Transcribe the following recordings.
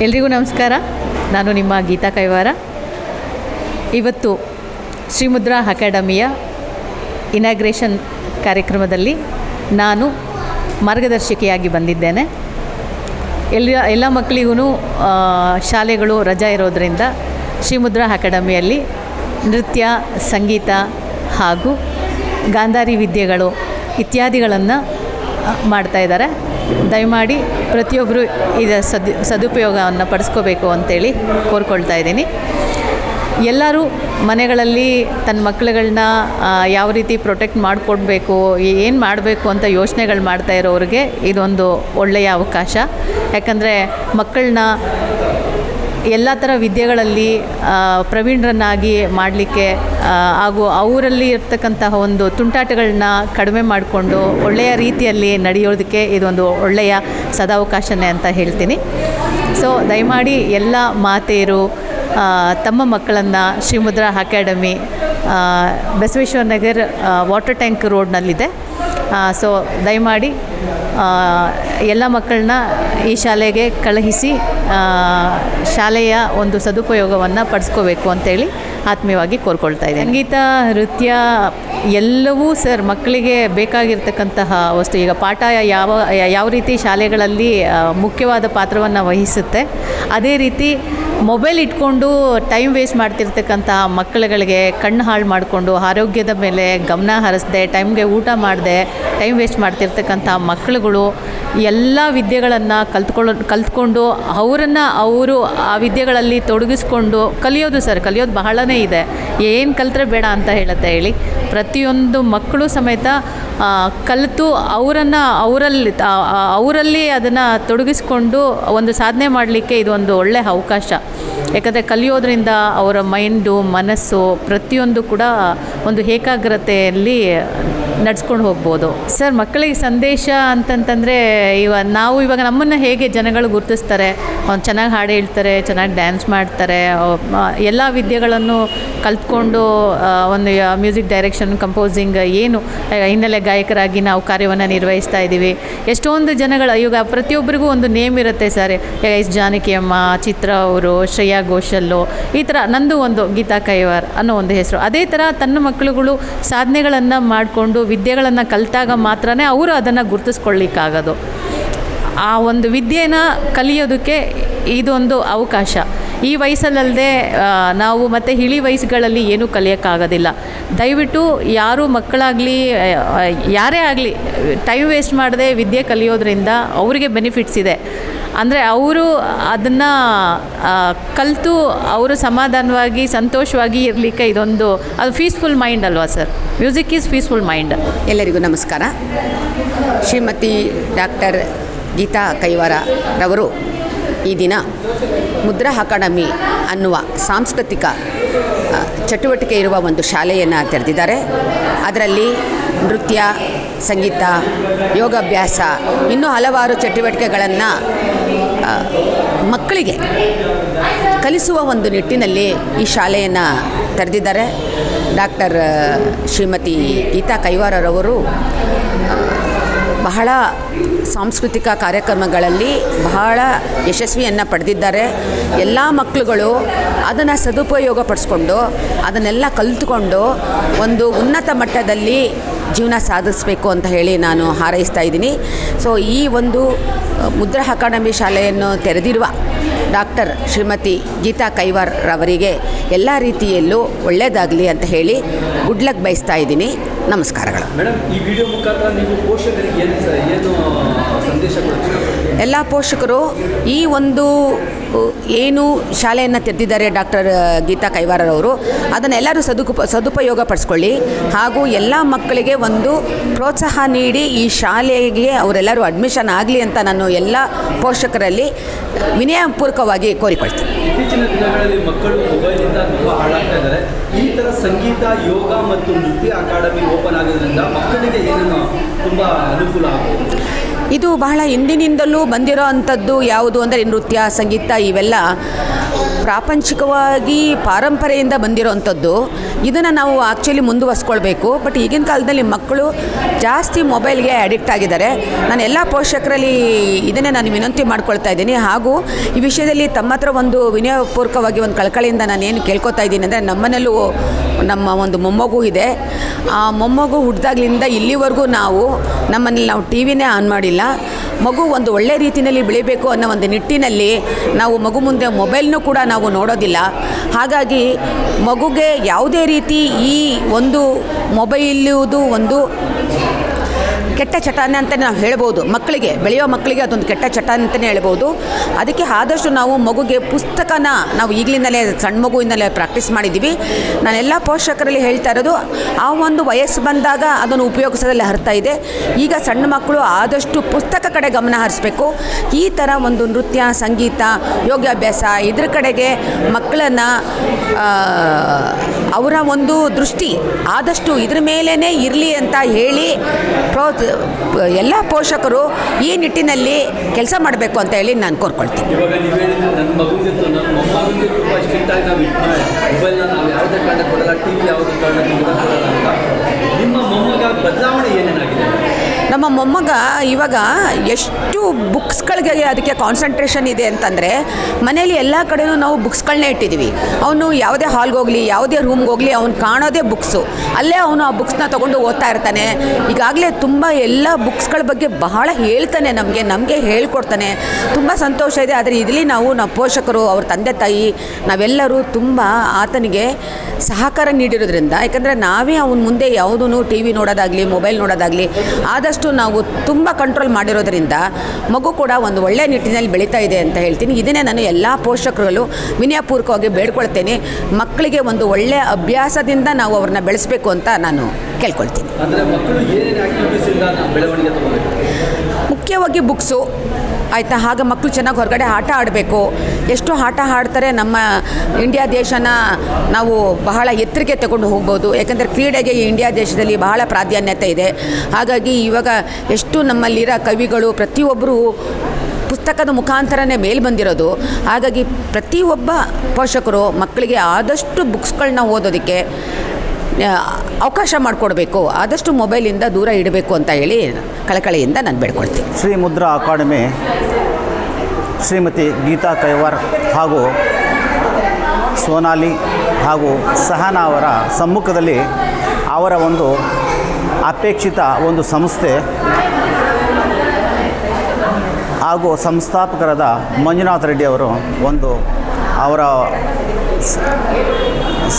ಎಲ್ರಿಗೂ ನಮಸ್ಕಾರ. ನಾನು ನಿಮ್ಮ ಗೀತಾ ಕೈವಾರ. ಇವತ್ತು ಶ್ರೀಮುದ್ರಾ ಅಕಾಡೆಮಿಯ ಇನಾಗ್ರೇಷನ್ ಕಾರ್ಯಕ್ರಮದಲ್ಲಿ ನಾನು ಮಾರ್ಗದರ್ಶಿಕೆಯಾಗಿ ಬಂದಿದ್ದೇನೆ. ಎಲ್ಲ ಮಕ್ಕಳಿಗೂ ಶಾಲೆಗಳು ರಜಾ ಇರೋದರಿಂದ ಶ್ರೀಮುದ್ರಾ ಅಕಾಡೆಮಿಯಲ್ಲಿ ನೃತ್ಯ, ಸಂಗೀತ ಹಾಗೂ ಗಾಂಧಾರಿ ವಿದ್ಯೆಗಳು ಇತ್ಯಾದಿಗಳನ್ನು ಮಾಡ್ತಾಯಿದ್ದಾರೆ. ದಯಮಾಡಿ ಪ್ರತಿಯೊಬ್ಬರು ಇದರ ಸದುಪಯೋಗವನ್ನು ಪಡಿಸ್ಕೋಬೇಕು ಅಂತೇಳಿ ಕೋರ್ಕೊಳ್ತಾ ಇದ್ದೀನಿ. ಎಲ್ಲರೂ ಮನೆಗಳಲ್ಲಿ ತನ್ನ ಮಕ್ಕಳುಗಳನ್ನ ಯಾವ ರೀತಿ ಪ್ರೊಟೆಕ್ಟ್ ಮಾಡಿಕೊಡ್ಬೇಕು, ಏನು ಮಾಡಬೇಕು ಅಂತ ಯೋಚನೆಗಳು ಮಾಡ್ತಾ ಇರೋರಿಗೆ ಇದೊಂದು ಒಳ್ಳೆಯ ಅವಕಾಶ. ಯಾಕಂದರೆ ಮಕ್ಕಳನ್ನ ಎಲ್ಲ ಥರ ವಿದ್ಯೆಗಳಲ್ಲಿ ಪ್ರವೀಣರನ್ನಾಗಿ ಮಾಡಲಿಕ್ಕೆ ಹಾಗೂ ಅವರಲ್ಲಿ ಇರ್ತಕ್ಕಂತಹ ಒಂದು ತುಂಟಾಟಗಳನ್ನ ಕಡಿಮೆ ಮಾಡಿಕೊಂಡು ಒಳ್ಳೆಯ ರೀತಿಯಲ್ಲಿ ನಡೆಯೋದಕ್ಕೆ ಇದೊಂದು ಒಳ್ಳೆಯ ಸದಾವಕಾಶನೇ ಅಂತ ಹೇಳ್ತೀನಿ. ಸೊ ದಯಮಾಡಿ ಎಲ್ಲ ಮಾತೆಯರು ತಮ್ಮ ಮಕ್ಕಳನ್ನು Shrimudra academy Basaveshwara Nagar water tank ರೋಡ್ನಲ್ಲಿದೆ. ಸೊ ದಯಮಾಡಿ ಎಲ್ಲ ಮಕ್ಕಳನ್ನ ಈ ಶಾಲೆಗೆ ಕಳುಹಿಸಿ ಶಾಲೆಯ ಒಂದು ಸದುಪಯೋಗವನ್ನು ಪಡಿಸ್ಕೋಬೇಕು ಅಂತೇಳಿ ಆತ್ಮೀಯವಾಗಿ ಕೋರ್ಕೊಳ್ತಾ ಇದ್ದೀನಿ. ಸಂಗೀತ, ನೃತ್ಯ ಎಲ್ಲವೂ ಮಕ್ಕಳಿಗೆ ಬೇಕಾಗಿರ್ತಕ್ಕಂತಹ ವಸ್ತು. ಈಗ ಪಾಠ ಯಾವ ರೀತಿ ಶಾಲೆಗಳಲ್ಲಿ ಮುಖ್ಯವಾದ ಪಾತ್ರವನ್ನು ವಹಿಸುತ್ತೆ, ಅದೇ ರೀತಿ ಮೊಬೈಲ್ ಇಟ್ಕೊಂಡು ಟೈಮ್ ವೇಸ್ಟ್ ಮಾಡ್ತಿರ್ತಕ್ಕಂತಹ ಮಕ್ಕಳುಗಳಿಗೆ ಕಣ್ಣು ಹಾಳು ಮಾಡಿಕೊಂಡು ಆರೋಗ್ಯದ ಮೇಲೆ ಗಮನ ಹರಿಸದೆ, ಟೈಮ್ಗೆ ಊಟ ಮಾಡದೆ ಟೈಮ್ ವೇಸ್ಟ್ ಮಾಡ್ತಿರ್ತಕ್ಕಂಥ ಮಕ್ಕಳುಗಳು ಎಲ್ಲ ವಿದ್ಯೆಗಳನ್ನು ಕಲ್ತ್ಕೊಂಡು ಅವರು ಆ ವಿದ್ಯೆಗಳಲ್ಲಿ ತೊಡಗಿಸ್ಕೊಂಡು ಕಲಿಯೋದು ಬಹಳನೇ ಇದೆ. ಏನು ಕಲಿತ್ರೆ ಬೇಡ ಅಂತ ಹೇಳುತ್ತೆ ಹೇಳಿ. ಪ್ರತಿಯೊಂದು ಮಕ್ಕಳು ಸಮೇತ ಕಲಿತು ಅವರಲ್ಲಿ ಅದನ್ನು ತೊಡಗಿಸ್ಕೊಂಡು ಒಂದು ಸಾಧನೆ ಮಾಡಲಿಕ್ಕೆ ಇದೊಂದು ಒಳ್ಳೆಯ ಅವಕಾಶ. ಯಾಕಂದರೆ ಕಲಿಯೋದ್ರಿಂದ ಅವರ ಮೈಂಡು, ಮನಸ್ಸು ಪ್ರತಿಯೊಂದು ಕೂಡ ಒಂದು ಏಕಾಗ್ರತೆಯಲ್ಲಿ ನಡ್ಸ್ಕೊಂಡು ಹೋಗ್ಬೋದು. ಮಕ್ಕಳಿಗೆ ಸಂದೇಶ ಅಂತಂತಂದರೆ ಇವಾಗ ನಮ್ಮನ್ನು ಹೇಗೆ ಜನಗಳು ಗುರುತಿಸ್ತಾರೆ, ಚೆನ್ನಾಗಿ ಹಾಡು ಹೇಳ್ತಾರೆ, ಚೆನ್ನಾಗಿ ಡ್ಯಾನ್ಸ್ ಮಾಡ್ತಾರೆ, ಎಲ್ಲ ವಿದ್ಯೆಗಳನ್ನು ಕಲ್ತ್ಕೊಂಡು ಒಂದು ಮ್ಯೂಸಿಕ್ ಡೈರೆಕ್ಷನ್, ಕಂಪೋಸಿಂಗ್, ಏನು ಹಿನ್ನೆಲೆ ಗಾಯಕರಾಗಿ ನಾವು ಕಾರ್ಯವನ್ನು ನಿರ್ವಹಿಸ್ತಾ ಇದ್ದೀವಿ. ಎಷ್ಟೊಂದು ಜನಗಳು ಇವಾಗ ಪ್ರತಿಯೊಬ್ಬರಿಗೂ ಒಂದು ನೇಮ್ ಇರುತ್ತೆ ಎಸ್ ಜಾನಕಿ ಅಮ್ಮ, ಚಿತ್ರ ಅವರು, ಶ್ರೇಯಾ ಘೋಷಲ್ಲು, ಈ ಥರ ನಂದು ಒಂದು ಗೀತಾ ಕೈವಾರ್ ಅನ್ನೋ ಒಂದು ಹೆಸರು. ಅದೇ ಥರ ತನ್ನ ಮಕ್ಕಳುಗಳು ಸಾಧನೆಗಳನ್ನು ಮಾಡಿಕೊಂಡು ವಿದ್ಯೆಗಳನ್ನು ಕಲಿತಾಗ ಮಾತ್ರನೇ ಅವರು ಅದನ್ನು ಗುರುತಿಸ್ಕೊಳ್ಳಿಕ್ಕಾಗೋದು. ಆ ಒಂದು ವಿದ್ಯೆನ ಕಲಿಯೋದಕ್ಕೆ ಇದೊಂದು ಅವಕಾಶ. ಈ ವಯಸ್ಸಲ್ಲದೆ ನಾವು ಮತ್ತು ಇಳಿ ವಯಸ್ಸುಗಳಲ್ಲಿ ಏನೂ ಕಲಿಯೋಕ್ಕಾಗೋದಿಲ್ಲ. ದಯವಿಟ್ಟು ಯಾರೂ ಮಕ್ಕಳಾಗಲಿ ಯಾರೇ ಆಗಲಿ ಟೈಮ್ ವೇಸ್ಟ್ ಮಾಡದೆ ವಿದ್ಯೆ ಕಲಿಯೋದ್ರಿಂದ ಅವರಿಗೆ ಬೆನಿಫಿಟ್ಸ್ ಇದೆ. ಅಂದರೆ ಅವರು ಅದನ್ನು ಕಲಿತು ಅವರು ಸಮಾಧಾನವಾಗಿ ಸಂತೋಷವಾಗಿ ಇರಲಿಕ್ಕೆ ಇದೊಂದು ಅದು ಪೀಸ್ಫುಲ್ ಮೈಂಡ್ ಅಲ್ವಾ sir? Music is peaceful mind. ಎಲ್ಲರಿಗೂ ನಮಸ್ಕಾರ. ಶ್ರೀಮತಿ ಡಾಕ್ಟರ್ ಗೀತಾ ಕೈವಾರ ರವರು ಈ ದಿನ ಮುದ್ರಾ ಅಕಾಡೆಮಿ ಅನ್ನುವ ಸಾಂಸ್ಕೃತಿಕ ಚಟುವಟಿಕೆ ಇರುವ ಒಂದು ಶಾಲೆಯನ್ನು ತೆರೆದಿದ್ದಾರೆ. ಅದರಲ್ಲಿ ನೃತ್ಯ, ಸಂಗೀತ, ಯೋಗಾಭ್ಯಾಸ, ಇನ್ನೂ ಹಲವಾರು ಚಟುವಟಿಕೆಗಳನ್ನು ಮಕ್ಕಳಿಗೆ ಕಲಿಸುವ ಒಂದು ನಿಟ್ಟಿನಲ್ಲಿ ಈ ಶಾಲೆಯನ್ನು ತೆರೆದಿದ್ದಾರೆ. ಡಾಕ್ಟರ್ ಶ್ರೀಮತಿ ಗೀತಾ ಕೈವಾರರವರು ಬಹಳ ಸಾಂಸ್ಕೃತಿಕ ಕಾರ್ಯಕ್ರಮಗಳಲ್ಲಿ ಬಹಳ ಯಶಸ್ವಿಯನ್ನು ಪಡೆದಿದ್ದಾರೆ. ಎಲ್ಲ ಮಕ್ಕಳುಗಳು ಅದನ್ನು ಸದುಪಯೋಗ ಪಡಿಸ್ಕೊಂಡು ಅದನ್ನೆಲ್ಲ ಕಲಿತುಕೊಂಡು ಒಂದು ಉನ್ನತ ಮಟ್ಟದಲ್ಲಿ ಜೀವನ ಸಾಧಿಸಬೇಕು ಅಂತ ಹೇಳಿ ನಾನು ಹಾರೈಸ್ತಾ ಇದ್ದೀನಿ. ಸೊ ಈ ಒಂದು ಮುದ್ರಾ ಅಕಾಡೆಮಿ ಶಾಲೆಯನ್ನು ತೆರೆದಿರುವ ಡಾಕ್ಟರ್ ಶ್ರೀಮತಿ ಗೀತಾ ಕೈವಾರ್ ರವರಿಗೆ ಎಲ್ಲ ರೀತಿಯಲ್ಲೂ ಒಳ್ಳೆಯದಾಗಲಿ ಅಂತ ಹೇಳಿ ಗುಡ್ ಲಕ್ ಬಯಸ್ತಾ ಇದ್ದೀನಿ. ನಮಸ್ಕಾರಗಳು. ಮೇಡಮ್, ಈ ವಿಡಿಯೋ ಮುಖಾಂತರ ನೀವು ಪೋಷಕರಿಗೆ ಏನು ಸಂದೇಶ ಕೊಡ್ತೀರಾ? ಎಲ್ಲ ಪೋಷಕರು ಈ ಒಂದು ಏನು ಶಾಲೆಯನ್ನು ತೆರೆದಿದ್ದಾರೆ ಡಾಕ್ಟರ್ ಗೀತಾ ಕೈವಾರರವರು, ಅದನ್ನೆಲ್ಲರೂ ಸದುಪಯೋಗ ಪಡಿಸ್ಕೊಳ್ಳಿ. ಹಾಗೂ ಎಲ್ಲ ಮಕ್ಕಳಿಗೆ ಒಂದು ಪ್ರೋತ್ಸಾಹ ನೀಡಿ ಈ ಶಾಲೆಗೆ ಅವರೆಲ್ಲರೂ ಅಡ್ಮಿಷನ್ ಆಗಲಿ ಅಂತ ನಾನು ಎಲ್ಲ ಪೋಷಕರಲ್ಲಿ ವಿನಯಪೂರ್ವಕವಾಗಿ ಕೋರಿಕೊಳ್ತೀನಿ. ಇತ್ತೀಚಿನ ದಿನಗಳಲ್ಲಿ ಮಕ್ಕಳು ಮೊಬೈಲಿಂದ ತುಂಬ ಹಾಳಾಗ್ತಾ ಇದ್ದಾರೆ. ಈ ಥರ ಸಂಗೀತ, ಯೋಗ ಮತ್ತು ನೃತ್ಯ ಅಕಾಡೆಮಿ ಓಪನ್ ಆಗೋದ್ರಿಂದ ಮಕ್ಕಳಿಗೆ ಏನೇನು ತುಂಬ ಅನುಕೂಲ ಆಗುತ್ತೆ? ಇದು ಬಹಳ ಹಿಂದಿನಿಂದಲೂ ಬಂದಿರೋ ಅಂಥದ್ದು ಯಾವುದು ಅಂದರೆ ನೃತ್ಯ, ಸಂಗೀತ ಇವೆಲ್ಲ ಪ್ರಾಪಂಚಿಕವಾಗಿ ಪಾರಂಪರೆಯಿಂದ ಬಂದಿರೋವಂಥದ್ದು. ಇದನ್ನು ನಾವು ಆ್ಯಕ್ಚುಲಿ ಮುಂದುವರಿಸ್ಕೊಳ್ಬೇಕು. ಬಟ್ ಈಗಿನ ಕಾಲದಲ್ಲಿ ಮಕ್ಕಳು ಜಾಸ್ತಿ ಮೊಬೈಲ್ಗೆ ಅಡಿಕ್ಟ್ ಆಗಿದ್ದಾರೆ. ನಾನು ಎಲ್ಲ ಪೋಷಕರಲ್ಲಿ ಇದನ್ನೇ ನಾನು ವಿನಂತಿ ಮಾಡ್ಕೊಳ್ತಾ ಇದ್ದೀನಿ. ಹಾಗೂ ಈ ವಿಷಯದಲ್ಲಿ ತಮ್ಮ ಹತ್ರ ಒಂದು ವಿನಯಪೂರ್ವಕವಾಗಿ ಒಂದು ಕಳಕಳಿಯಿಂದ ನಾನು ಏನು ಕೇಳ್ಕೊತಾ ಇದ್ದೀನಿ ಅಂದರೆ, ನಮ್ಮನೆಯಲ್ಲೂ ನಮ್ಮ ಒಂದು ಮೊಮ್ಮಗು ಇದೆ. ಆ ಮೊಮ್ಮಗು ಹುಟ್ಟಿದಾಗ್ಲಿಂದ ಇಲ್ಲಿವರೆಗೂ ನಮ್ಮನೇಲಿ ನಾವು ಟಿ ವಿನೇ ಆನ್ ಮಾಡಿಲ್ಲ. ಮಗು ಒಂದು ಒಳ್ಳೆ ರೀತಿಯಲ್ಲಿ ಬೆಳಿಬೇಕು ಅನ್ನೋ ಒಂದು ನಿಟ್ಟಿನಲ್ಲಿ ನಾವು ಮಗು ಮುಂದೆ ಮೊಬೈಲ್ನೂ ಕೂಡ ನಾವು ನೋಡೋದಿಲ್ಲ. ಹಾಗಾಗಿ ಮಗುಗೆ ಯಾವುದೇ ರೀತಿ ಈ ಒಂದು ಮೊಬೈಲುದು ಒಂದು ಕೆಟ್ಟ ಚಟಾನೆ ಅಂತಲೇ ನಾವು ಹೇಳ್ಬೋದು. ಬೆಳೆಯೋ ಮಕ್ಕಳಿಗೆ ಅದೊಂದು ಕೆಟ್ಟ ಚಟಾನೆ ಅಂತಲೇ ಹೇಳ್ಬೋದು. ಅದಕ್ಕೆ ಆದಷ್ಟು ನಾವು ಮಗುಗೆ ಪುಸ್ತಕನ ನಾವು ಈಗಲಿಂದಲೇ ಸಣ್ಣ ಮಗುವಿಂದಲೇ ಪ್ರಾಕ್ಟೀಸ್ ಮಾಡಿದ್ದೀವಿ. ನಾನೆಲ್ಲ ಪೋಷಕರಲ್ಲಿ ಹೇಳ್ತಾ ಇರೋದು, ಆ ಒಂದು ವಯಸ್ಸು ಬಂದಾಗ ಅದನ್ನು ಉಪಯೋಗಿಸೋದ್ರಲ್ಲಿ ಅರ್ಥ ಇದೆ. ಈಗ ಸಣ್ಣ ಮಕ್ಕಳು ಆದಷ್ಟು ಪುಸ್ತಕ ಕಡೆ ಗಮನ ಹರಿಸಬೇಕು. ಈ ಥರ ಒಂದು ನೃತ್ಯ, ಸಂಗೀತ, ಯೋಗಾಭ್ಯಾಸ ಇದ್ರ ಕಡೆಗೆ ಮಕ್ಕಳನ್ನು ಅವರ ಒಂದು ದೃಷ್ಟಿ ಆದಷ್ಟು ಇದ್ರ ಮೇಲೇ ಇರಲಿ ಅಂತ ಹೇಳಿ ಎಲ್ಲ ಪೋಷಕರು ಈ ನಿಟ್ಟಿನಲ್ಲಿ ಕೆಲಸ ಮಾಡಬೇಕು ಅಂತ ಹೇಳಿ ನಾನು ಕೋರ್ಕೊಳ್ತೀನಿ. ಇವಾಗ ನೀವು ಹೇಳಿದ್ರೆ ನನ್ನ ಮೊಮ್ಮಗನಿಗೆ ತುಂಬ ಸ್ಟ್ರಿಕ್ಟಾಗಿ ನಾವು ಮೊಬೈಲ್ನ ನಾವು ಯಾವುದೇ ಕಾರಣ ಕೊಡಲ್ಲ, ಟಿ ವಿ ಯಾವುದೇ ಕಾರಣ ಕೊಡಲ್ಲ ಅಂತ. ನಿಮ್ಮ ಮೊಮ್ಮಗ ಬದಲಾವಣೆ ಏನೇನಾಗಿದೆ? ನಮ್ಮ ಮೊಮ್ಮಗ ಇವಾಗ ಎಷ್ಟು ಬುಕ್ಸ್ಗಳಿಗೆ ಅದಕ್ಕೆ ಕಾನ್ಸಂಟ್ರೇಷನ್ ಇದೆ ಅಂತಂದರೆ, ಮನೇಲಿ ಎಲ್ಲ ಕಡೆಯೂ ನಾವು ಬುಕ್ಸ್ಗಳನ್ನೇ ಇಟ್ಟಿದ್ದೀವಿ. ಅವನು ಯಾವುದೇ ಹಾಲ್ಗೆ ಹೋಗಲಿ, ಯಾವುದೇ ರೂಮ್ಗೆ ಹೋಗಲಿ, ಅವ್ನು ಕಾಣೋದೇ ಬುಕ್ಸು. ಅಲ್ಲೇ ಅವನು ಆ ಬುಕ್ಸ್ನ ತೊಗೊಂಡು ಓದ್ತಾ ಇರ್ತಾನೆ. ಈಗಾಗಲೇ ತುಂಬ ಎಲ್ಲ ಬುಕ್ಸ್ಗಳ ಬಗ್ಗೆ ಬಹಳ ಹೇಳ್ತಾನೆ, ನಮಗೆ ಹೇಳ್ಕೊಡ್ತಾನೆ. ತುಂಬ ಸಂತೋಷ ಇದೆ. ಆದರೆ ಇದರಲ್ಲಿ ನಾವು ಪೋಷಕರು, ಅವ್ರ ತಂದೆ ತಾಯಿ, ನಾವೆಲ್ಲರೂ ತುಂಬ ಆತನಿಗೆ ಸಹಕಾರ ನೀಡಿರೋದ್ರಿಂದ, ಯಾಕಂದರೆ ನಾವೇ ಅವನ ಮುಂದೆ ಯಾವುದೂ ಟಿ ವಿ ನೋಡೋದಾಗಲಿ, ಮೊಬೈಲ್ ನೋಡೋದಾಗಲಿ ಆದಷ್ಟು ನಾವು ತುಂಬ ಕಂಟ್ರೋಲ್ ಮಾಡಿರೋದ್ರಿಂದ ಮಗು ಕೂಡ ಒಂದು ಒಳ್ಳೆಯ ನಿಟ್ಟಿನಲ್ಲಿ ಬೆಳೀತಾ ಇದೆ ಅಂತ ಹೇಳ್ತೀನಿ. ಇದನ್ನೇ ನಾನು ಎಲ್ಲ ಪೋಷಕರಲ್ಲೂ ವಿನಯಪೂರ್ವಕವಾಗಿ ಬೇಡ್ಕೊಳ್ತೇನೆ. ಮಕ್ಕಳಿಗೆ ಒಂದು ಒಳ್ಳೆಯ ಅಭ್ಯಾಸದಿಂದ ನಾವು ಅವ್ರನ್ನ ಬೆಳೆಸಬೇಕು ಅಂತ ನಾನು ಕೇಳ್ಕೊಳ್ತೀನಿ. ಅಂದರೆ ಮಕ್ಕಳು ಏನೇನು ಆ್ಯಕ್ಟಿವಿಟೀಸಿಂದ ಬೆಳವಣಿಗೆ ತಗೋಬೇಕು? ಮುಖ್ಯವಾಗಿ ಬುಕ್ಸು ಆಯಿತಾ. ಆಗ ಮಕ್ಕಳು ಚೆನ್ನಾಗಿ ಹೊರಗಡೆ ಆಟ ಆಡಬೇಕು. ಎಷ್ಟು ಆಟ ಆಡ್ತಾರೆ, ನಮ್ಮ ಇಂಡಿಯಾ ದೇಶನ ನಾವು ಬಹಳ ಎತ್ತರಕ್ಕೆ ತಗೊಂಡು ಹೋಗ್ಬೋದು. ಯಾಕಂದರೆ ಕ್ರೀಡೆಗೆ ಈ ಇಂಡಿಯಾ ದೇಶದಲ್ಲಿ ಬಹಳ ಪ್ರಾಧಾನ್ಯತೆ ಇದೆ. ಹಾಗಾಗಿ ಇವಾಗ ಎಷ್ಟು ನಮ್ಮಲ್ಲಿರೋ ಕವಿಗಳು ಪ್ರತಿಯೊಬ್ಬರು ಪುಸ್ತಕದ ಮುಖಾಂತರನೇ ಮೇಲೆ ಬಂದಿರೋದು. ಹಾಗಾಗಿ ಪ್ರತಿಯೊಬ್ಬ ಪೋಷಕರು ಮಕ್ಕಳಿಗೆ ಆದಷ್ಟು ಬುಕ್ಸ್ಗಳನ್ನ ಓದೋದಕ್ಕೆ ಅವಕಾಶ ಮಾಡಿಕೊಡ್ಬೇಕು. ಆದಷ್ಟು ಮೊಬೈಲಿಂದ ದೂರ ಇಡಬೇಕು ಅಂತ ಹೇಳಿ ಕಳಕಳಿಯಿಂದ ನಾನು ಬೇಡ್ಕೊಳ್ತೀನಿ. ಶ್ರೀ ಮುದ್ರಾ ಅಕಾಡೆಮಿ ಶ್ರೀಮತಿ ಗೀತಾ ಕೈವಾರ್ ಹಾಗೂ ಸೋನಾಲಿ ಹಾಗೂ ಸಹನಾ ಅವರ ಸಮ್ಮುಖದಲ್ಲಿ ಅವರ ಒಂದು ಅಪೇಕ್ಷಿತ ಒಂದು ಸಂಸ್ಥೆ ಹಾಗೂ ಸಂಸ್ಥಾಪಕರಾದ ಮಂಜುನಾಥ್ ರೆಡ್ಡಿ ಅವರು ಅವರ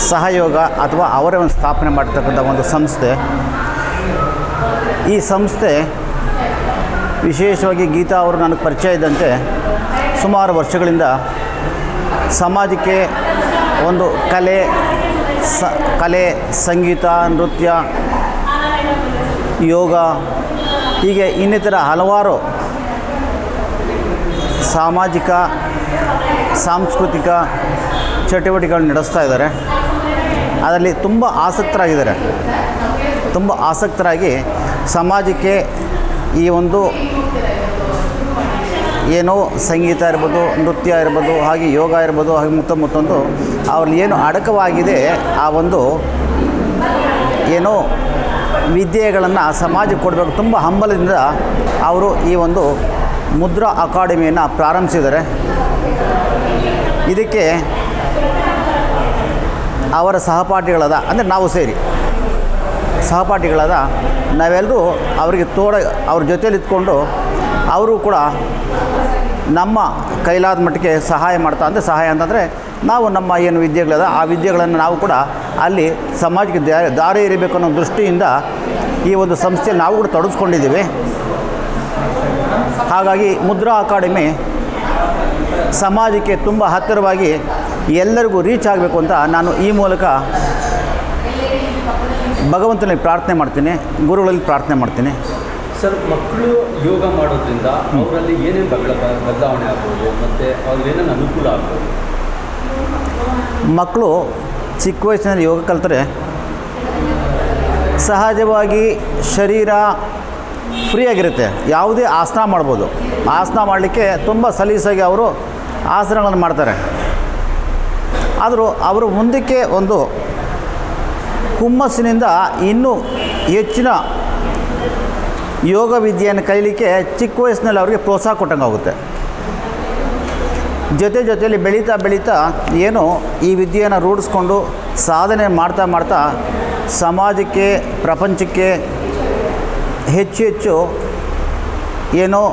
ಸಹಯೋಗ ಅಥವಾ ಅವರೇ ಒಂದು ಸ್ಥಾಪನೆ ಮಾಡ್ತಕ್ಕಂಥ ಒಂದು ಸಂಸ್ಥೆ. ಈ ಸಂಸ್ಥೆ ವಿಶೇಷವಾಗಿ ಗೀತಾ ಅವರು ನನಗೆ ಪರಿಚಯ ಇದ್ದಂತೆ ಸುಮಾರು ವರ್ಷಗಳಿಂದ ಸಮಾಜಕ್ಕೆ ಒಂದು ಕಲೆ, ಸಂಗೀತ, ನೃತ್ಯ, ಯೋಗ ಹೀಗೆ ಇನ್ನಿತರ ಹಲವಾರು ಸಾಮಾಜಿಕ ಸಾಂಸ್ಕೃತಿಕ ಚಟುವಟಿಕೆಗಳನ್ನು ನಡೆಸ್ತಾ ಇದ್ದಾರೆ. ಅದರಲ್ಲಿ ತುಂಬ ಆಸಕ್ತರಾಗಿ ಸಮಾಜಕ್ಕೆ ಈ ಒಂದು ಏನೋ ಸಂಗೀತ ಇರ್ಬೋದು, ನೃತ್ಯ ಇರ್ಬೋದು, ಹಾಗೆ ಯೋಗ ಇರ್ಬೋದು, ಹಾಗೆ ಮತ್ತೊಂದು ಅವ್ರಲ್ಲಿ ಏನು ಅಡಕವಾಗಿದೆ ಆ ಒಂದು ಏನೋ ವಿದ್ಯೆಗಳನ್ನು ಸಮಾಜಕ್ಕೆ ಕೊಡಬೇಕು. ತುಂಬ ಹಂಬಲದಿಂದ ಅವರು ಈ ಒಂದು ಮುದ್ರಾ ಅಕಾಡೆಮಿಯನ್ನು ಪ್ರಾರಂಭಿಸಿದ್ದಾರೆ. ಇದಕ್ಕೆ ಅವರ ಸಹಪಾಠಿಗಳಾದ, ಅಂದರೆ ನಾವು ಸೇರಿ ಸಹಪಾಠಿಗಳಾದ ನಾವೆಲ್ಲರೂ ಅವರಿಗೆ ಅವ್ರ ಜೊತೇಲಿ ಇದ್ಕೊಂಡು ಅವರು ಕೂಡ ನಮ್ಮ ಕೈಲಾದ ಮಟ್ಟಿಗೆ ಸಹಾಯ ಮಾಡ್ತಾ, ಅಂದರೆ ಸಹಾಯ ಅಂತಂದರೆ ನಾವು ನಮ್ಮ ಏನು ವಿದ್ಯೆಗಳದ ಆ ವಿದ್ಯೆಗಳನ್ನು ನಾವು ಕೂಡ ಅಲ್ಲಿ ಸಮಾಜಕ್ಕೆ ದಾರಿ ಇರಬೇಕು ಅನ್ನೋ ದೃಷ್ಟಿಯಿಂದ ಈ ಒಂದು ಸಂಸ್ಥೆಯಲ್ಲಿ ನಾವು ಕೂಡ ತೊಡಗಿಸ್ಕೊಂಡಿದ್ದೀವಿ. ಹಾಗಾಗಿ ಮುದ್ರಾ ಅಕಾಡೆಮಿ ಸಮಾಜಕ್ಕೆ ತುಂಬ ಹತ್ತಿರವಾಗಿ ಎಲ್ಲರಿಗೂ ರೀಚ್ ಆಗಬೇಕು ಅಂತ ನಾನು ಈ ಮೂಲಕ ಭಗವಂತನಲ್ಲಿ ಪ್ರಾರ್ಥನೆ ಮಾಡ್ತೀನಿ, ಗುರುಗಳಲ್ಲಿ ಪ್ರಾರ್ಥನೆ ಮಾಡ್ತೀನಿ. ಸರ್, ಮಕ್ಕಳು ಯೋಗ ಮಾಡೋದ್ರಿಂದ ಅವರಲ್ಲಿ ಏನೇನು ಬದಲಾವಣೆ ಆಗ್ಬೋದು ಮತ್ತು ಅವ್ರಿಗೇನೇನು ಅನುಕೂಲ ಆಗ್ಬೋದು? ಮಕ್ಕಳು ಚಿಕ್ಕ ವಯಸ್ಸಿನಲ್ಲಿ ಯೋಗ ಕಲಿತರೆ ಸಹಜವಾಗಿ ಶರೀರ ಫ್ರೀಯಾಗಿರುತ್ತೆ. ಯಾವುದೇ ಆಸನ ಮಾಡ್ಬೋದು. ಆಸನ ಮಾಡಲಿಕ್ಕೆ ತುಂಬ ಸಲೀಸಾಗಿ ಅವರು ಆಸನಗಳನ್ನು ಮಾಡ್ತಾರೆ. ಆದರೂ ಅವರು ಮುಂದಕ್ಕೆ ಒಂದು ಹುಮ್ಮಸ್ಸಿನಿಂದ ಇನ್ನೂ ಹೆಚ್ಚಿನ ಯೋಗ ವಿದ್ಯೆಯನ್ನು ಕಲೀಲಿಕ್ಕೆ ಚಿಕ್ಕ ವಯಸ್ಸಿನಲ್ಲಿ ಅವರಿಗೆ ಪ್ರೋತ್ಸಾಹ ಕೊಟ್ಟಂಗೆ ಆಗುತ್ತೆ. ಜೊತೆಯಲ್ಲಿ ಬೆಳೀತಾ ಏನು ಈ ವಿದ್ಯೆಯನ್ನು ರೂಢಿಸ್ಕೊಂಡು ಸಾಧನೆ ಮಾಡ್ತಾ ಸಮಾಜಕ್ಕೆ, ಪ್ರಪಂಚಕ್ಕೆ ಹೆಚ್ಚು ಏನೋ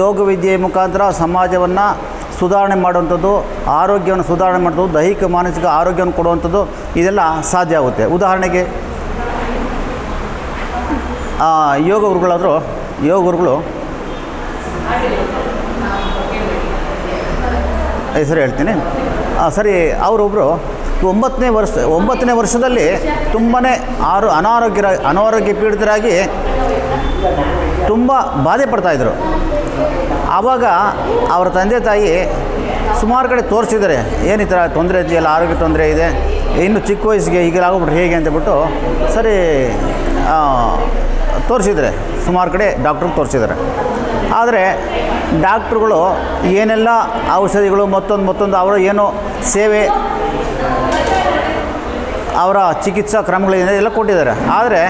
ಯೋಗ ವಿದ್ಯೆಯ ಮುಖಾಂತರ ಸಮಾಜವನ್ನು ಸುಧಾರಣೆ ಮಾಡುವಂಥದ್ದು, ಆರೋಗ್ಯವನ್ನು ಸುಧಾರಣೆ ಮಾಡೋದು, ದೈಹಿಕ ಮಾನಸಿಕ ಆರೋಗ್ಯವನ್ನು ಕೊಡುವಂಥದ್ದು, ಇದೆಲ್ಲ ಸಾಧ್ಯ ಆಗುತ್ತೆ. ಉದಾಹರಣೆಗೆ ಯೋಗ ಗುರುಗಳು ಹೆಸರು ಹೇಳ್ತೀನಿ. ಸರಿ, ಅವರೊಬ್ಬರು 9ನೇ ವರ್ಷದಲ್ಲಿ ತುಂಬಾ ಅನಾರೋಗ್ಯ ಪೀಡಿತರಾಗಿ ತುಂಬ ಬಾಧೆ ಪಡ್ತಾಯಿದ್ರು. ಆವಾಗ ಅವರ ತಂದೆ ತಾಯಿ ಸುಮಾರು ಕಡೆ ತೋರಿಸಿದ್ದಾರೆ, ಏನು ಈ ಥರ ತೊಂದರೆ ಇದೆಯಲ್ಲ, ಆರೋಗ್ಯ ತೊಂದರೆ ಇದೆ, ಇನ್ನು ಚಿಕ್ಕ ವಯಸ್ಸಿಗೆ ಹೀಗೆಲ್ಲಾಗೋಗ್ಬಿಟ್ರೆ ಹೇಗೆ ಅಂತಬಿಟ್ಟು ಸರಿ ತೋರಿಸಿದ್ದಾರೆ. ಸುಮಾರು ಕಡೆ ಡಾಕ್ಟ್ರಿಗೆ ತೋರಿಸಿದ್ದಾರೆ. ಆದರೆ ಡಾಕ್ಟ್ರುಗಳು ಏನೆಲ್ಲ ಔಷಧಿಗಳು ಮತ್ತೊಂದು ಅವರ ಏನೋ ಸೇವೆ, ಅವರ ಚಿಕಿತ್ಸಾ ಕ್ರಮಗಳಿಂದ ಎಲ್ಲ ಕೊಟ್ಟಿದ್ದಾರೆ. ಆದರೆ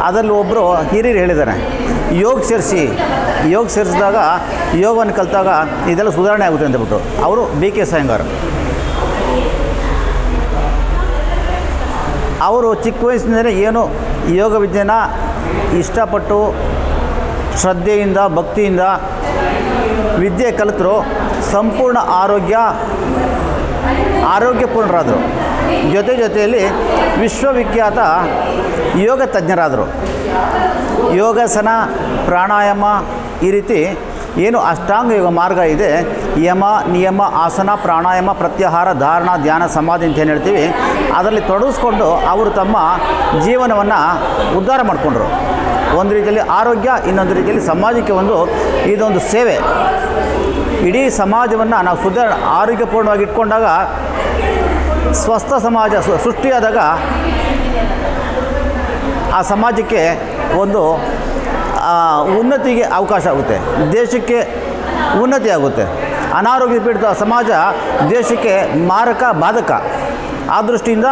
ಅದರಲ್ಲಿ ಒಬ್ಬರು ಹಿರಿಯರು ಹೇಳಿದ್ದಾರೆ, ಯೋಗ ಸೇರಿಸಿದಾಗ ಯೋಗವನ್ನು ಕಲಿತಾಗ ಇದೆಲ್ಲ ಸುಧಾರಣೆ ಆಗುತ್ತೆ ಅಂತಬಿಟ್ಟು. ಅವರು BK ಸಾಯಂಗಾರ್. ಅವರು ಚಿಕ್ಕ ವಯಸ್ಸಿನಿಂದಲೇ ಏನು ಯೋಗ ವಿದ್ಯೆನ ಇಷ್ಟಪಟ್ಟು ಶ್ರದ್ಧೆಯಿಂದ ಭಕ್ತಿಯಿಂದ ವಿದ್ಯೆ ಕಲಿತರು, ಸಂಪೂರ್ಣ ಆರೋಗ್ಯಪೂರ್ಣರಾದರು. ಜೊತೆಯಲ್ಲಿ ವಿಶ್ವವಿಖ್ಯಾತ ಯೋಗ ತಜ್ಞರಾದರು. ಯೋಗಾಸನ, ಪ್ರಾಣಾಯಾಮ, ಈ ರೀತಿ ಏನು ಅಷ್ಟಾಂಗ ಯೋಗ ಮಾರ್ಗ ಇದೆ, ಯಮ, ನಿಯಮ, ಆಸನ, ಪ್ರಾಣಾಯಾಮ, ಪ್ರತ್ಯಾಹಾರ, ಧಾರಣ, ಧ್ಯಾನ, ಸಮಾಧಿ ಅಂತ ಏನು ಹೇಳ್ತೀವಿ, ಅದರಲ್ಲಿ ತೊಡಗಿಸ್ಕೊಂಡು ಅವರು ತಮ್ಮ ಜೀವನವನ್ನು ಉದ್ಧಾರ ಮಾಡಿಕೊಂಡ್ರು. ಒಂದು ರೀತಿಯಲ್ಲಿ ಆರೋಗ್ಯ, ಇನ್ನೊಂದು ರೀತಿಯಲ್ಲಿ ಸಮಾಜಕ್ಕೆ ಇದೊಂದು ಸೇವೆ. ಇಡೀ ಸಮಾಜವನ್ನು ನಾವು ಆರೋಗ್ಯಪೂರ್ಣವಾಗಿ ಇಟ್ಕೊಂಡಾಗ, ಸ್ವಸ್ಥ ಸಮಾಜ ಸೃಷ್ಟಿಯಾದಾಗ ಆ ಸಮಾಜಕ್ಕೆ ಒಂದು ಉನ್ನತಿಗೆ ಅವಕಾಶ ಆಗುತ್ತೆ, ದೇಶಕ್ಕೆ ಉನ್ನತಿ ಆಗುತ್ತೆ. ಅನಾರೋಗ್ಯ ಪೀಡಿತ ಸಮಾಜ ದೇಶಕ್ಕೆ ಮಾರಕ, ಬಾಧಕ. ಆ ದೃಷ್ಟಿಯಿಂದ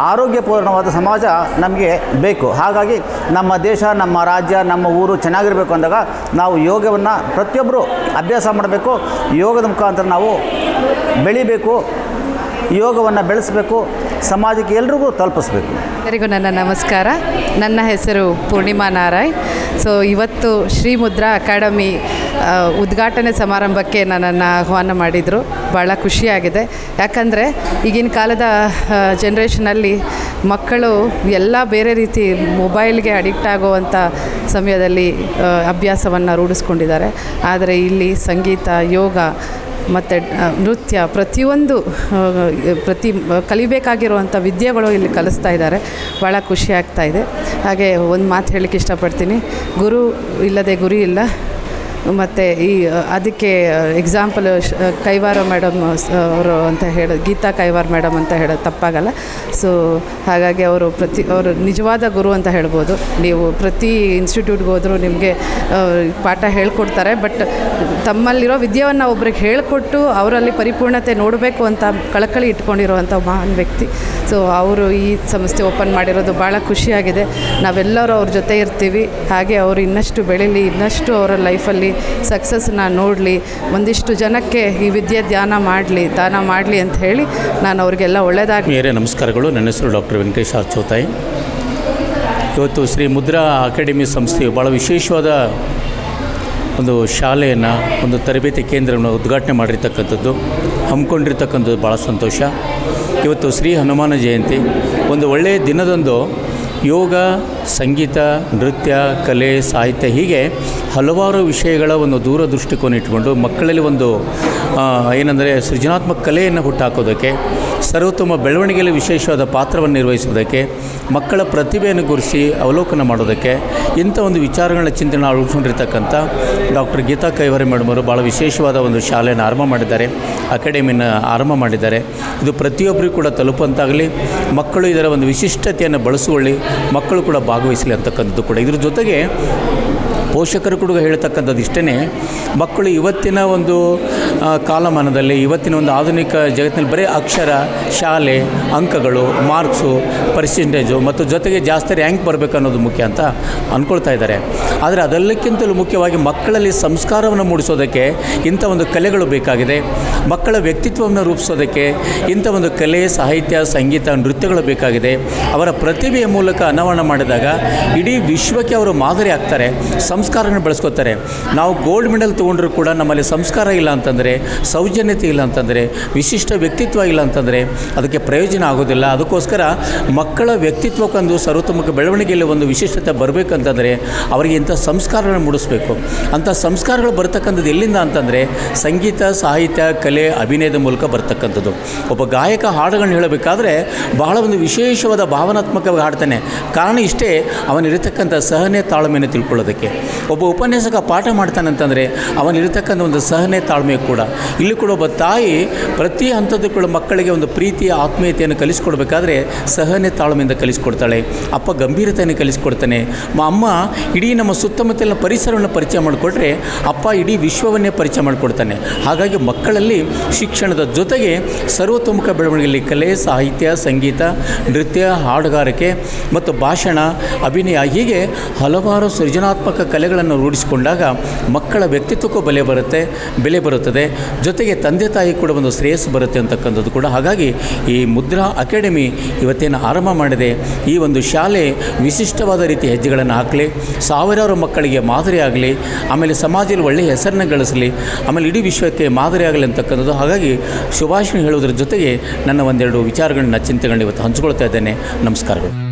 ಆರೋಗ್ಯಪೂರ್ಣವಾದ ಸಮಾಜ ನಮಗೆ ಬೇಕು. ಹಾಗಾಗಿ ನಮ್ಮ ದೇಶ, ನಮ್ಮ ರಾಜ್ಯ, ನಮ್ಮ ಊರು ಚೆನ್ನಾಗಿರಬೇಕು ಅಂದಾಗ ನಾವು ಯೋಗವನ್ನು ಪ್ರತಿಯೊಬ್ಬರು ಅಭ್ಯಾಸ ಮಾಡಬೇಕು. ಯೋಗದ ಮುಖಾಂತರ ನಾವು ಬೆಳಿಬೇಕು, ಯೋಗವನ್ನು ಬೆಳೆಸಬೇಕು, ಸಮಾಜಕ್ಕೆ ಎಲ್ರಿಗೂ ತಲುಪಿಸ್ಬೇಕು. ಎಲ್ಲರಿಗೂ ನನ್ನ ನಮಸ್ಕಾರ. ನನ್ನ ಹೆಸರು ಪೂರ್ಣಿಮಾ ನಾರಾಯಣ್. ಇವತ್ತು ಶ್ರೀ ಮುದ್ರಾ ಅಕಾಡೆಮಿ ಉದ್ಘಾಟನೆ ಸಮಾರಂಭಕ್ಕೆ ನನ್ನನ್ನು ಆಹ್ವಾನ ಮಾಡಿದರು. ಭಾಳ ಖುಷಿಯಾಗಿದೆ. ಯಾಕಂದರೆ ಈಗಿನ ಕಾಲದ ಜನ್ರೇಷನಲ್ಲಿ ಮಕ್ಕಳು ಎಲ್ಲ ಬೇರೆ ರೀತಿ ಮೊಬೈಲ್ಗೆ ಅಡಿಕ್ಟ್ ಆಗುವಂಥ ಸಮಯದಲ್ಲಿ ಅಭ್ಯಾಸವನ್ನು ರೂಢಿಸ್ಕೊಂಡಿದ್ದಾರೆ. ಆದರೆ ಇಲ್ಲಿ ಸಂಗೀತ, ಯೋಗ ಮತ್ತು ನೃತ್ಯ ಪ್ರತಿಯೊಂದು ಕಲಿಬೇಕಾಗಿರುವಂಥ ವಿದ್ಯೆಗಳು ಇಲ್ಲಿ ಕಲಿಸ್ತಾ ಇದ್ದಾರೆ. ಭಾಳ ಖುಷಿ ಆಗ್ತಾಯಿದೆ. ಹಾಗೆ ಒಂದು ಮಾತು ಹೇಳಲಿಕ್ಕೆ ಇಷ್ಟಪಡ್ತೀನಿ, ಗುರು ಇಲ್ಲದೆ ಗುರಿ ಇಲ್ಲ, ಮತ್ತು ಈ ಅದಕ್ಕೆ ಎಕ್ಸಾಂಪಲ್ ಕೈವಾರ ಮೇಡಮ್ ಅವರು ಅಂತ ಹೇಳೋದು, ಗೀತಾ ಕೈವಾರ್ ಮೇಡಮ್ ಅಂತ ಹೇಳೋದು ತಪ್ಪಾಗಲ್ಲ. ಸೊ ಹಾಗಾಗಿ ಅವರು ನಿಜವಾದ ಗುರು ಅಂತ ಹೇಳ್ಬೋದು. ನೀವು ಪ್ರತಿ ಇನ್ಸ್ಟಿಟ್ಯೂಟ್ಗೆ ಹೋದರೂ ನಿಮಗೆ ಪಾಠ ಹೇಳ್ಕೊಡ್ತಾರೆ. ಬಟ್ ತಮ್ಮಲ್ಲಿರೋ ವಿದ್ಯೆಯನ್ನು ಒಬ್ರಿಗೆ ಹೇಳಿಕೊಟ್ಟು ಅವರಲ್ಲಿ ಪರಿಪೂರ್ಣತೆ ನೋಡಬೇಕು ಅಂತ ಕಳಕಳಿ ಇಟ್ಕೊಂಡಿರುವಂಥ ಮಹಾನ್ ವ್ಯಕ್ತಿ. ಸೊ ಅವರು ಈ ಸಂಸ್ಥೆ ಓಪನ್ ಮಾಡಿರೋದು ಭಾಳ ಖುಷಿಯಾಗಿದೆ. ನಾವೆಲ್ಲರೂ ಅವ್ರ ಜೊತೆ ಇರ್ತೀವಿ. ಹಾಗೆ ಅವರು ಇನ್ನಷ್ಟು ಬೆಳೀಲಿ, ಇನ್ನಷ್ಟು ಅವರ ಲೈಫಲ್ಲಿ ಸಕ್ಸಸ್ನ ನೋಡಲಿ, ಒಂದಿಷ್ಟು ಜನಕ್ಕೆ ಈ ವಿದ್ಯೆ ದಾನ ಮಾಡಲಿ ಅಂತ ಹೇಳಿ ನಾನು ಅವ್ರಿಗೆಲ್ಲ ಒಳ್ಳೆಯದಾಗಿ. ಮೇರೆ ನಮಸ್ಕಾರಗಳು. ನನ್ನ ಹೆಸರು ಡಾಕ್ಟರ್ ವೆಂಕಟೇಶ್ ಆರ್ ಚೌತಾಯಿ. ಇವತ್ತು ಶ್ರೀ ಮುದ್ರಾ ಅಕಾಡೆಮಿ ಸಂಸ್ಥೆಯು ಭಾಳ ವಿಶೇಷವಾದ ಒಂದು ಶಾಲೆಯನ್ನು, ಒಂದು ತರಬೇತಿ ಕೇಂದ್ರವನ್ನು ಉದ್ಘಾಟನೆ ಮಾಡಿರ್ತಕ್ಕಂಥದ್ದು, ಹಮ್ಮಿಕೊಂಡಿರ್ತಕ್ಕಂಥದ್ದು ಭಾಳ ಸಂತೋಷ. ಇವತ್ತು ಶ್ರೀ ಹನುಮಾನ ಜಯಂತಿ, ಒಂದು ಒಳ್ಳೆಯ ದಿನದಂದು ಯೋಗ, ಸಂಗೀತ, ನೃತ್ಯ, ಕಲೆ, ಸಾಹಿತ್ಯ ಹೀಗೆ ಹಲವಾರು ವಿಷಯಗಳ ಒಂದು ದೂರದೃಷ್ಟಿಕೋನ ಇಟ್ಕೊಂಡು ಮಕ್ಕಳಲ್ಲಿ ಒಂದು ಏನಂದರೆ ಸೃಜನಾತ್ಮಕ ಕಲೆಯನ್ನು ಹುಟ್ಟಾಕೋದಕ್ಕೆ, ಸರ್ವೋತ್ತಮ ಬೆಳವಣಿಗೆಯಲ್ಲಿ ವಿಶೇಷವಾದ ಪಾತ್ರವನ್ನು ನಿರ್ವಹಿಸೋದಕ್ಕೆ, ಮಕ್ಕಳ ಪ್ರತಿಭೆಯನ್ನು ಗುರುತಿಸಿ ಅವಲೋಕನ ಮಾಡೋದಕ್ಕೆ ಇಂಥ ಒಂದು ವಿಚಾರಗಳನ್ನ ಚಿಂತನೆ ಅಳವಡಿಸ್ಕೊಂಡಿರ್ತಕ್ಕಂಥ ಡಾಕ್ಟರ್ ಗೀತಾ ಕೈವಾರ ಮೇಡಮ್ ಅವರು ಭಾಳ ವಿಶೇಷವಾದ ಒಂದು ಶಾಲೆಯನ್ನು ಆರಂಭ ಮಾಡಿದ್ದಾರೆ, ಅಕಾಡೆಮಿನ ಆರಂಭ ಮಾಡಿದ್ದಾರೆ. ಇದು ಪ್ರತಿಯೊಬ್ಬರಿಗೂ ಕೂಡ ತಲುಪುವಂತಾಗಲಿ, ಮಕ್ಕಳು ಇದರ ಒಂದು ವಿಶಿಷ್ಟತೆಯನ್ನು ಬಳಸಿಕೊಳ್ಳಿ, ಮಕ್ಕಳು ಕೂಡ ಭಾಗವಹಿಸಲಿ ಅಂತಕ್ಕಂಥದ್ದು ಕೂಡ. ಇದ್ರ ಜೊತೆಗೆ ಪೋಷಕರು ಕೂಡ ಹೇಳ್ತಕ್ಕಂಥದ್ದು ಇಷ್ಟೇ, ಮಕ್ಕಳು ಇವತ್ತಿನ ಒಂದು ಕಾಲಮಾನದಲ್ಲಿ, ಇವತ್ತಿನ ಒಂದು ಆಧುನಿಕ ಜಗತ್ತಿನಲ್ಲಿ ಬರೀ ಅಕ್ಷರ, ಶಾಲೆ, ಅಂಕಗಳು, ಮಾರ್ಕ್ಸು, ಪರ್ಸೆಂಟೇಜು ಮತ್ತು ಜೊತೆಗೆ ಜಾಸ್ತಿ ರ್ಯಾಂಕ್ ಬರಬೇಕು ಅನ್ನೋದು ಮುಖ್ಯ ಅಂತ ಅಂದ್ಕೊಳ್ತಾ ಇದ್ದಾರೆ. ಆದರೆ ಅದೆಲ್ಲಕ್ಕಿಂತಲೂ ಮುಖ್ಯವಾಗಿ ಮಕ್ಕಳಲ್ಲಿ ಸಂಸ್ಕಾರವನ್ನು ಮೂಡಿಸೋದಕ್ಕೆ ಇಂಥ ಒಂದು ಕಲೆಗಳು ಬೇಕಾಗಿದೆ. ಮಕ್ಕಳ ವ್ಯಕ್ತಿತ್ವವನ್ನು ರೂಪಿಸೋದಕ್ಕೆ ಇಂಥ ಒಂದು ಕಲೆ, ಸಾಹಿತ್ಯ, ಸಂಗೀತ, ನೃತ್ಯಗಳು ಬೇಕಾಗಿದೆ. ಅವರ ಪ್ರತಿಭೆಯ ಮೂಲಕ ಅನಾವರಣ ಮಾಡಿದಾಗ ಇಡೀ ವಿಶ್ವಕ್ಕೆ ಅವರು ಮಾದರಿ ಆಗ್ತಾರೆ, ಸಂಸ್ಕಾರಗಳನ್ನು ಬೆಳೆಸ್ಕೋತಾರೆ. ನಾವು ಗೋಲ್ಡ್ ಮೆಡಲ್ ತೊಗೊಂಡ್ರೂ ಕೂಡ ನಮ್ಮಲ್ಲಿ ಸಂಸ್ಕಾರ ಇಲ್ಲ ಅಂತಂದರೆ, ಸೌಜನ್ಯತೆ ಇಲ್ಲ ಅಂತಂದರೆ, ವಿಶಿಷ್ಟ ವ್ಯಕ್ತಿತ್ವ ಇಲ್ಲ ಅಂತಂದರೆ ಅದಕ್ಕೆ ಪ್ರಯೋಜನ ಆಗೋದಿಲ್ಲ. ಅದಕ್ಕೋಸ್ಕರ ಮಕ್ಕಳ ವ್ಯಕ್ತಿತ್ವಕ್ಕೊಂದು ಸರ್ವತೋಮುಖ ಬೆಳವಣಿಗೆಯಲ್ಲಿ ಒಂದು ವಿಶಿಷ್ಟತೆ ಬರಬೇಕಂತಂದರೆ ಅವರಿಗೆ ಇಂಥ ಸಂಸ್ಕಾರಗಳನ್ನು ಮೂಡಿಸ್ಬೇಕು. ಅಂಥ ಸಂಸ್ಕಾರಗಳು ಬರ್ತಕ್ಕಂಥದ್ದು ಎಲ್ಲಿಂದ ಅಂತಂದರೆ ಸಂಗೀತ, ಸಾಹಿತ್ಯ, ಕಲೆ, ಅಭಿನಯದ ಮೂಲಕ ಬರ್ತಕ್ಕಂಥದ್ದು. ಒಬ್ಬ ಗಾಯಕ ಹಾಡುಗಳನ್ನ ಹೇಳಬೇಕಾದ್ರೆ ಬಹಳ ಒಂದು ವಿಶೇಷವಾದ ಭಾವನಾತ್ಮಕವಾಗಿ ಹಾಡ್ತಾನೆ. ಕಾರಣ ಇಷ್ಟೇ, ಅವನಿರತಕ್ಕಂಥ ಸಹನೆ, ತಾಳ್ಮೆಯನ್ನು ತಿಳ್ಕೊಳ್ಳೋದಕ್ಕೆ. ಒಬ್ಬ ಉಪನ್ಯಾಸಕ ಪಾಠ ಮಾಡ್ತಾನಂತಂದರೆ ಅವನಿರತಕ್ಕಂಥ ಒಂದು ಸಹನೆ, ತಾಳ್ಮೆ ಕೂಡ. ಇಲ್ಲಿ ಕೂಡ ಒಬ್ಬ ತಾಯಿ ಪ್ರತಿ ಹಂತದ್ದು ಕೂಡ ಮಕ್ಕಳಿಗೆ ಒಂದು ಪ್ರೀತಿಯ ಆತ್ಮೀಯತೆಯನ್ನು ಕಲಿಸ್ಕೊಡ್ಬೇಕಾದ್ರೆ ಸಹನೆ, ತಾಳ್ಮೆಯಿಂದ ಕಲಿಸ್ಕೊಡ್ತಾಳೆ. ಅಪ್ಪ ಗಂಭೀರತೆಯನ್ನು ಕಲಿಸ್ಕೊಡ್ತಾನೆ. ಅಮ್ಮ ಇಡೀ ನಮ್ಮ ಸುತ್ತಮುತ್ತಲಿನ ಪರಿಸರವನ್ನು ಪರಿಚಯ ಮಾಡಿಕೊಟ್ರೆ ಅಪ್ಪ ಇಡೀ ವಿಶ್ವವನ್ನೇ ಪರಿಚಯ ಮಾಡಿಕೊಡ್ತಾನೆ. ಹಾಗಾಗಿ ಮಕ್ಕಳಲ್ಲಿ ಶಿಕ್ಷಣದ ಜೊತೆಗೆ ಸರ್ವತೋಮುಖ ಬೆಳವಣಿಗೆಯಲ್ಲಿ ಕಲೆ, ಸಾಹಿತ್ಯ, ಸಂಗೀತ, ನೃತ್ಯ, ಹಾಡುಗಾರಿಕೆ ಮತ್ತು ಭಾಷಣ, ಅಭಿನಯ ಹೀಗೆ ಹಲವಾರು ಸೃಜನಾತ್ಮಕ ಕಲೆಗಳನ್ನು ರೂಢಿಸಿಕೊಂಡಾಗ ಮಕ್ಕಳ ವ್ಯಕ್ತಿತ್ವಕ್ಕೂ ಬೆಲೆ ಬರುತ್ತದೆ. ಜೊತೆಗೆ ತಂದೆ ತಾಯಿ ಕೂಡ ಒಂದು ಶ್ರೇಯಸ್ಸು ಬರುತ್ತೆ ಅಂತಕ್ಕಂಥದ್ದು ಕೂಡ. ಹಾಗಾಗಿ ಈ ಮುದ್ರಾ ಅಕಾಡೆಮಿ ಇವತ್ತೇನು ಆರಂಭ ಮಾಡಿದೆ, ಈ ಒಂದು ಶಾಲೆ ವಿಶಿಷ್ಟವಾದ ರೀತಿಯ ಹೆಜ್ಜೆಗಳನ್ನು ಹಾಕಲಿ, ಸಾವಿರಾರು ಮಕ್ಕಳಿಗೆ ಮಾದರಿ ಆಗಲಿ, ಆಮೇಲೆ ಸಮಾಜದಲ್ಲಿ ಒಳ್ಳೆಯ ಹೆಸರನ್ನು ಗಳಿಸಲಿ, ಆಮೇಲೆ ಇಡೀ ವಿಶ್ವಕ್ಕೆ ಮಾದರಿ ಆಗಲಿ ಅಂತಕ್ಕಂಥದ್ದು. ಹಾಗಾಗಿ ಶುಭಾಶಯ ಹೇಳೋದ್ರ ಜೊತೆಗೆ ನನ್ನ ಒಂದೆರಡು ವಿಚಾರಗಳನ್ನ, ಚಿಂತೆಗಳನ್ನ ಇವತ್ತು ಹಂಚ್ಕೊಳ್ತಾ ಇದ್ದೇನೆ. ನಮಸ್ಕಾರಗಳು.